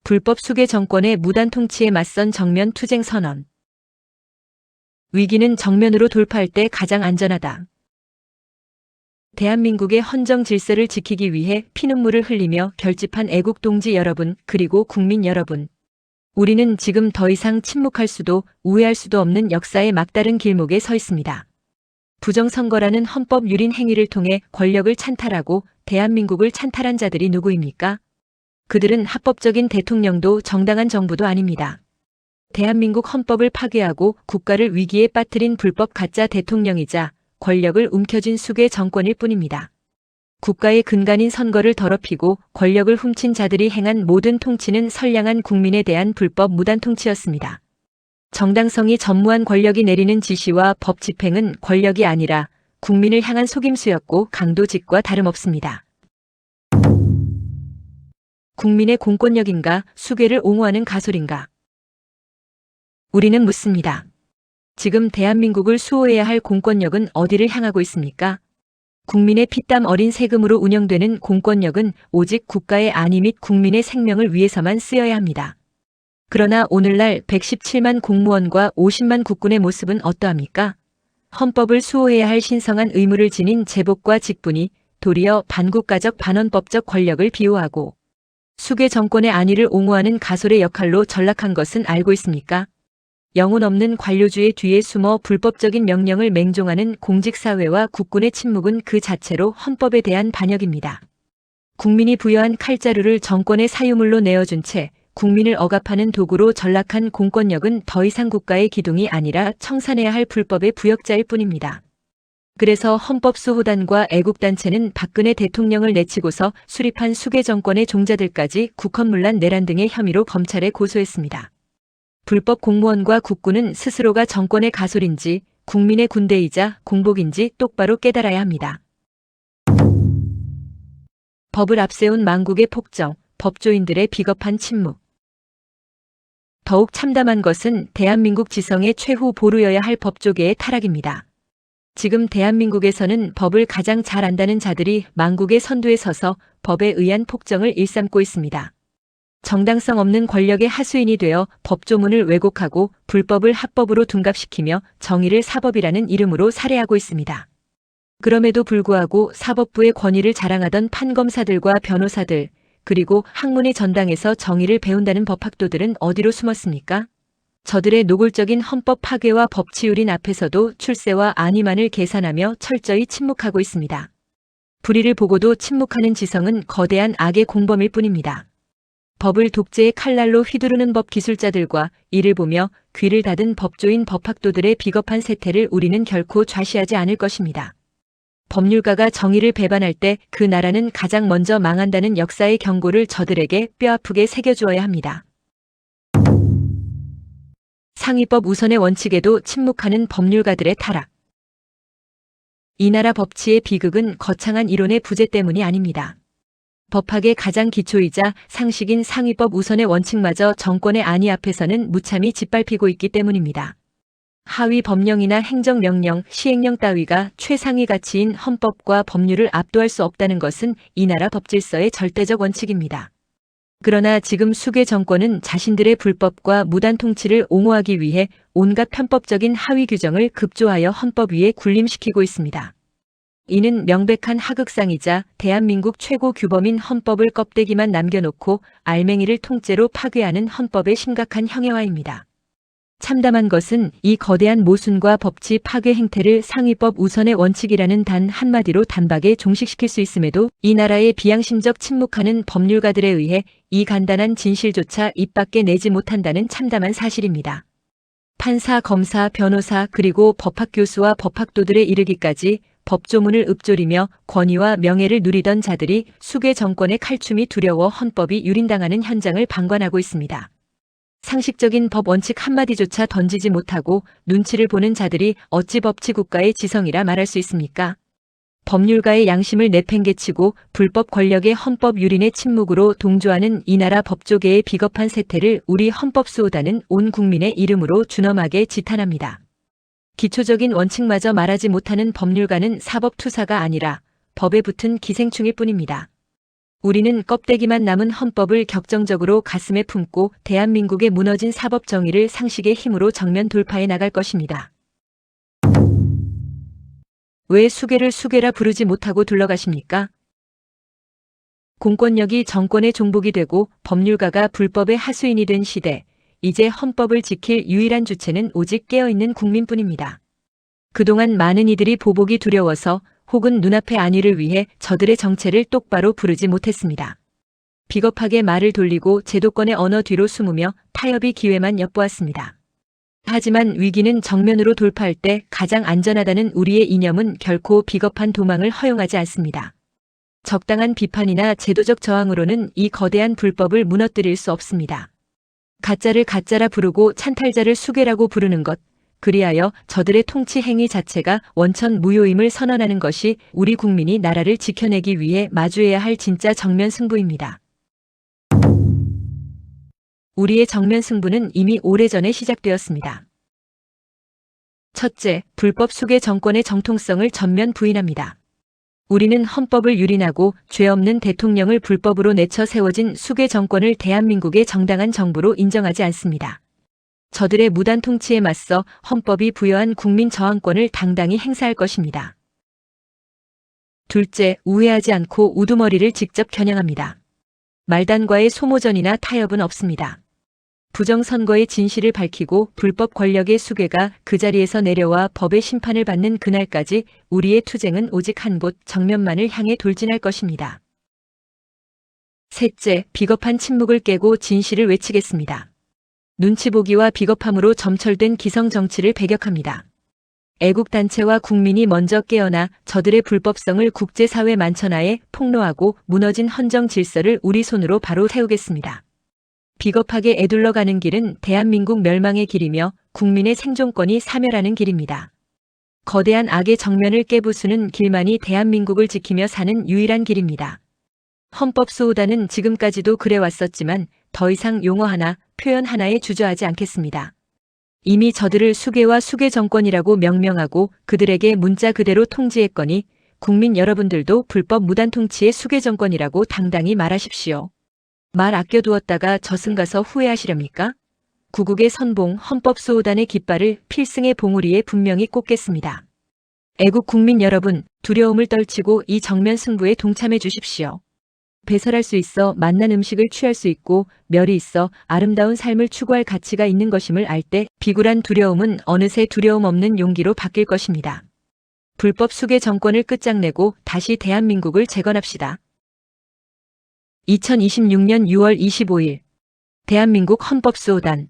불법 수괴 정권의 무단 통치에 맞선 정면 투쟁 선언. 위기는 정면으로 돌파할 때 가장 안전하다. 대한민국의 헌정 질서를 지키기 위해 피눈물을 흘리며 결집한 애국 동지 여러분, 그리고 국민 여러분. 우리는 지금 더 이상 침묵할 수도 우회할 수도 없는 역사의 막다른 길목에 서 있습니다. 부정선거라는 헌법 유린 행위를 통해 권력을 찬탈하고 대한민국을 찬탈한 자들이 누구입니까? 그들은 합법적인 대통령도 정당한 정부도 아닙니다. 대한민국 헌법을 파괴하고 국가를 위기에 빠뜨린 불법 가짜 대통령이자 권력을 움켜쥔 수괴 정권일 뿐입니다. 국가의 근간인 선거를 더럽히고 권력을 훔친 자들이 행한 모든 통치는 선량한 국민에 대한 불법 무단 통치였습니다. 정당성이 전무한 권력이 내리는 지시와 법 집행은 권력이 아니라 국민을 향한 속임수였고 강도직과 다름없습니다. 국민의 공권력인가, 수괴를 옹호하는 가솔인가? 우리는 묻습니다. 지금 대한민국을 수호해야 할 공권력은 어디를 향하고 있습니까? 국민의 피땀 어린 세금으로 운영되는 공권력은 오직 국가의 안위 및 국민의 생명을 위해서만 쓰여야 합니다. 그러나 오늘날 117만 공무원과 50만 국군의 모습은 어떠합니까? 헌법을 수호해야 할 신성한 의무를 지닌 제복과 직분이 도리어 반국가적 반헌법적 권력을 비호하고 수괴 정권의 안위를 옹호하는 가솔의 역할로 전락한 것은 알고 있습니까? 영혼 없는 관료주의 뒤에 숨어 불법적인 명령을 맹종하는 공직사회와 국군의 침묵은 그 자체로 헌법에 대한 반역입니다. 국민이 부여한 칼자루를 정권의 사유물로 내어준 채 국민을 억압하는 도구로 전락한 공권력은 더 이상 국가의 기둥이 아니라 청산해야 할 불법의 부역자일 뿐입니다. 그래서 헌법수호단과 애국단체는 박근혜 대통령을 내치고서 수립한 수괴 정권의 종자들까지 국헌문란 내란 등의 혐의로 검찰에 고소했습니다. 불법 공무원과 국군은 스스로가 정권의 가솔인지 국민의 군대이자 공복인지 똑바로 깨달아야 합니다. 법을 앞세운 망국의 폭정, 법조인들의 비겁한 침묵. 더욱 참담한 것은 대한민국 지성의 최후 보루여야 할 법조계의 타락입니다. 지금 대한민국에서는 법을 가장 잘 안다는 자들이 망국의 선두에 서서 법에 의한 폭정을 일삼고 있습니다. 정당성 없는 권력의 하수인이 되어 법조문을 왜곡하고 불법을 합법으로 둔갑시키며 정의를 사법이라는 이름으로 살해하고 있습니다. 그럼에도 불구하고 사법부의 권위를 자랑하던 판검사들과 변호사들, 그리고 학문의 전당에서 정의를 배운다는 법학도들은 어디로 숨었습니까? 저들의 노골적인 헌법 파괴와 법치유린 앞에서도 출세와 안위만을 계산하며 철저히 침묵하고 있습니다. 불의를 보고도 침묵하는 지성은 거대한 악의 공범일 뿐입니다. 법을 독재의 칼날로 휘두르는 법 기술자들과 이를 보며 귀를 닫은 법조인 법학도들의 비겁한 세태를 우리는 결코 좌시하지 않을 것입니다. 법률가가 정의를 배반할 때 그 나라는 가장 먼저 망한다는 역사의 경고를 저들에게 뼈아프게 새겨주어야 합니다. 상위법 우선의 원칙에도 침묵하는 법률가들의 타락. 이 나라 법치의 비극은 거창한 이론의 부재 때문이 아닙니다. 법학의 가장 기초이자 상식인 상위법 우선의 원칙마저 정권의 안위 앞에서는 무참히 짓밟히고 있기 때문입니다. 하위 법령이나 행정명령, 시행령 따위가 최상위 가치인 헌법과 법률을 압도할 수 없다는 것은 이 나라 법질서의 절대적 원칙입니다. 그러나 지금 수괴 정권은 자신들의 불법과 무단 통치를 옹호하기 위해 온갖 편법적인 하위 규정을 급조하여 헌법 위에 군림시키고 있습니다. 이는 명백한 하극상이자 대한민국 최고 규범인 헌법을 껍데기만 남겨놓고 알맹이를 통째로 파괴하는 헌법의 심각한 형해화입니다. 참담한 것은 이 거대한 모순과 법치 파괴 행태를 상위법 우선의 원칙이라는 단 한마디로 단박에 종식시킬 수 있음에도 이 나라의 비양심적 침묵하는 법률가들에 의해 이 간단한 진실조차 입 밖에 내지 못한다는 참담한 사실입니다. 판사, 검사, 변호사 그리고 법학교수와 법학도들에 이르기까지 법조문을 읊조리며 권위와 명예를 누리던 자들이 수괴 정권의 칼춤이 두려워 헌법이 유린당하는 현장을 방관하고 있습니다. 상식적인 법 원칙 한마디조차 던지지 못하고 눈치를 보는 자들이 어찌 법치국가의 지성이라 말할 수 있습니까? 법률가의 양심을 내팽개치고 불법 권력의 헌법 유린의 침묵으로 동조하는 이 나라 법조계의 비겁한 세태를 우리 헌법수호단은 온 국민의 이름으로 준엄하게 지탄합니다. 기초적인 원칙마저 말하지 못하는 법률가는 사법투사가 아니라 법에 붙은 기생충일 뿐입니다. 우리는 껍데기만 남은 헌법을 격정적으로 가슴에 품고 대한민국의 무너진 사법 정의를 상식의 힘으로 정면 돌파해 나갈 것입니다. 왜 수괴를 수괴라 부르지 못하고 둘러가십니까? 공권력이 정권의 종복이 되고 법률가가 불법의 하수인이 된 시대, 이제 헌법을 지킬 유일한 주체는 오직 깨어있는 국민뿐입니다. 그동안 많은 이들이 보복이 두려워서 혹은 눈앞의 안위를 위해 저들의 정체를 똑바로 부르지 못했습니다. 비겁하게 말을 돌리고 제도권의 언어 뒤로 숨으며 타협의 기회만 엿보았습니다. 하지만 위기는 정면으로 돌파할 때 가장 안전하다는 우리의 이념은 결코 비겁한 도망을 허용하지 않습니다. 적당한 비판이나 제도적 저항으로는 이 거대한 불법을 무너뜨릴 수 없습니다. 가짜를 가짜라 부르고 찬탈자를 수괴라고 부르는 것, 그리하여 저들의 통치 행위 자체가 원천 무효임을 선언하는 것이 우리 국민이 나라를 지켜내기 위해 마주해야 할 진짜 정면 승부입니다. 우리의 정면 승부는 이미 오래전에 시작되었습니다. 첫째, 불법 수괴 정권의 정통성을 전면 부인합니다. 우리는 헌법을 유린하고 죄 없는 대통령을 불법으로 내쳐 세워진 수괴 정권을 대한민국의 정당한 정부로 인정하지 않습니다. 저들의 무단 통치에 맞서 헌법이 부여한 국민 저항권을 당당히 행사할 것입니다. 둘째, 우회하지 않고 우두머리를 직접 겨냥합니다. 말단과의 소모전이나 타협은 없습니다. 부정선거의 진실을 밝히고 불법 권력의 수괴가 그 자리에서 내려와 법의 심판을 받는 그날까지 우리의 투쟁은 오직 한 곳 정면만을 향해 돌진할 것입니다. 셋째, 비겁한 침묵을 깨고 진실을 외치겠습니다. 눈치보기와 비겁함으로 점철된 기성 정치를 배격합니다. 애국단체와 국민이 먼저 깨어나 저들의 불법성을 국제사회 만천하에 폭로하고 무너진 헌정 질서를 우리 손으로 바로 세우겠습니다. 비겁하게 애둘러가는 길은 대한민국 멸망의 길이며 국민의 생존권이 사멸하는 길입니다. 거대한 악의 정면을 깨부수는 길만이 대한민국을 지키며 사는 유일한 길입니다. 헌법수호단은 지금까지도 그래왔었지만 더 이상 용어 하나, 표현 하나에 주저하지 않겠습니다. 이미 저들을 수괴와 수괴 정권이라고 명명하고 그들에게 문자 그대로 통지했거니 국민 여러분들도 불법 무단 통치의 수괴 정권이라고 당당히 말하십시오. 말 아껴두었다가 저승가서 후회하시렵니까? 구국의 선봉 헌법수호단의 깃발을 필승의 봉우리에 분명히 꽂겠습니다. 애국 국민 여러분, 두려움을 떨치고 이 정면 승부에 동참해 주십시오. 배설할 수 있어 맛난 음식을 취할 수 있고 멸이 있어 아름다운 삶을 추구할 가치가 있는 것임을 알 때 비굴한 두려움은 어느새 두려움 없는 용기로 바뀔 것입니다. 불법 수괴 정권을 끝장내고 다시 대한민국을 재건합시다. 2026년 6월 25일 대한민국 헌법수호단